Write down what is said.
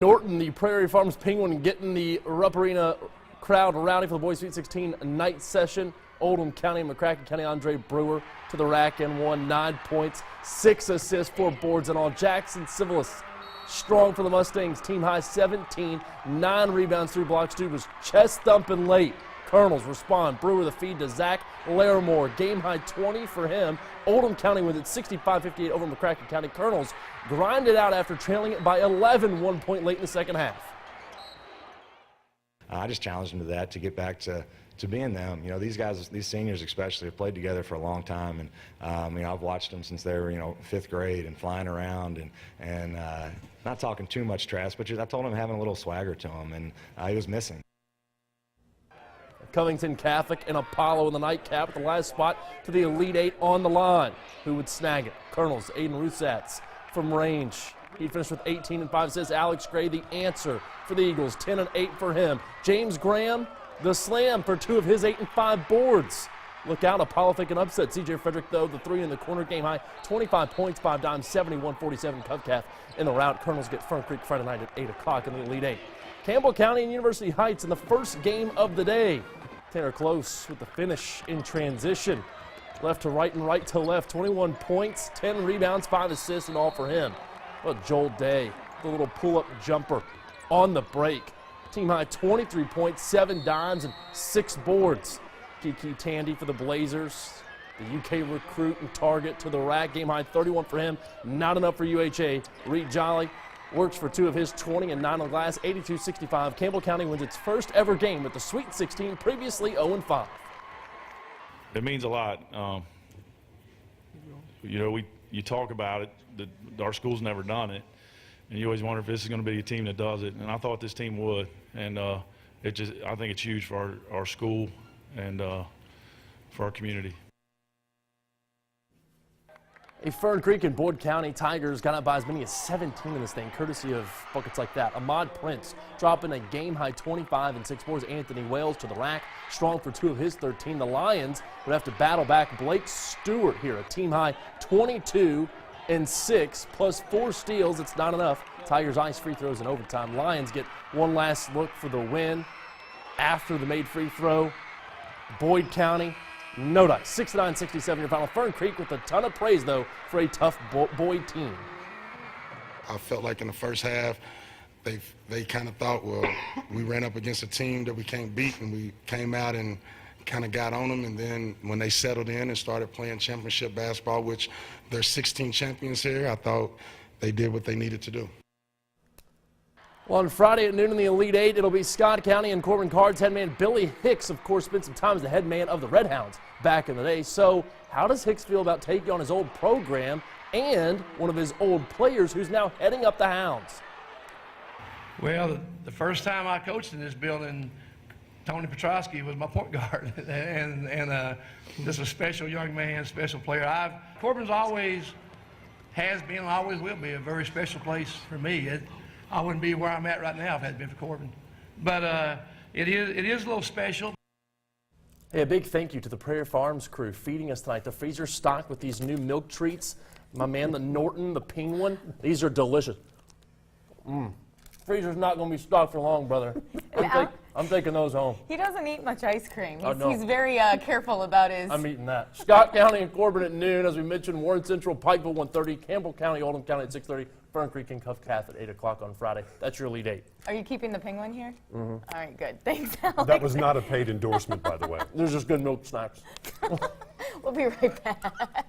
Norton, the Prairie Farms Penguin, getting the Rupp Arena crowd rowdy for the boys Sweet 16 night session. Oldham County and McCracken County, Andre Brewer to the rack and won 9 points, 6 assists, 4 boards and all. Jackson Civilis strong for the Mustangs, team high 17, 9 rebounds, 3 blocks. Dude was chest thumping late. Colonels respond. Brewer the feed to Zach Larimore. Game high 20 for him. Oldham County wins it 65-58 over McCracken County. Colonels grinded out after trailing it by 11, 1 point late in the second half. I just challenged them to that, to get back to being them. You know, these guys, these seniors especially, have played together for a long time, and you know, I've watched them since they were, you know, 5th grade and flying around and not talking too much trash, but I told him having a little swagger to him, and he was missing. Covington Catholic and Apollo in the nightcap with the last spot to the Elite Eight on the line. Who would snag it? Colonels, Aiden Rusatz from range. He finished with 18 and 5 assists. Alex Gray, the answer for the Eagles, 10 and 8 for him. James Graham, the slam for 2 of his 8 and 5 boards. Look out, Apollo thinking upset. CJ Frederick, though, the 3 in the corner, game high, 25 points, 5 dimes, 71-47 Covcath in the rout. Colonels get Fern Creek Friday night at 8 o'clock in the Elite Eight. Campbell County and University Heights in the first game of the day. Tanner Close with the finish in transition. Left to right and right to left. 21 points, 10 rebounds, 5 assists, and all for him. Well, Joel Day, the little pull-up jumper on the break. Team high 23 points, 7 dimes, and 6 boards. Kiki Tandy for the Blazers. The UK recruit and target to the rack. Game high 31 for him. Not enough for UHA. Reed Jolly works for 2 of his 20 and 9 on the glass, 82-65. Campbell County wins its first ever game with the Sweet 16, previously 0-5. It means a lot. You know, you talk about it, our school's never done it, and you always wonder if this is going to be a team that does it, and I thought this team would, and I think it's huge for our school and for our community. A Fern Creek and Boyd County Tigers got up by as many as 17 in this thing, courtesy of buckets like that. Ahmad Prince dropping a game-high 25 and 6 boards. Anthony Wales to the rack, strong for 2 of his 13. The Lions would have to battle back. Blake Stewart here, a team-high 22 and 6, plus 4 steals. It's not enough. Tigers ice free throws in overtime. Lions get one last look for the win after the made free throw. Boyd County, no dice, 69-67 your final. Fern Creek with a ton of praise, though, for a tough Boyd team. I felt like in the first half, they kind of thought, well, we ran up against a team that we can't beat, and we came out and kind of got on them. And then when they settled in and started playing championship basketball, which there's 16 champions here, I thought they did what they needed to do. Well, on Friday at noon in the Elite Eight, it'll be Scott County and Corbin Cards head man Billy Hicks, of course, spent some time as the head man of the Red Hounds back in the day. So how does Hicks feel about taking on his old program and one of his old players who's now heading up the Hounds? Well, the first time I coached in this building, Tony Petrosky was my point guard, and just a special young man, special player. Corbin's always has been and always will be a very special place for me. I wouldn't be where I'm at right now if it hadn't been for Corbin. But it is a little special. Hey, a big thank you to the Prairie Farms crew feeding us tonight. The freezer's stocked with these new milk treats. My man, the Norton, the Penguin, these are delicious. Freezer's not going to be stocked for long, brother. I'm taking those home. He doesn't eat much ice cream. No. He's very careful about his... I'm eating that. Scott County and Corbin at noon. As we mentioned, Warren Central, Pikeville 1:30, Campbell County, Oldham County at 6:30, Fern Creek and Covcath at 8 o'clock on Friday. That's your Elite Eight. Are you keeping the Penguin here? All right, good. Thanks, Alex. That was not a paid endorsement, by the way. There's just good milk snacks. We'll be right back.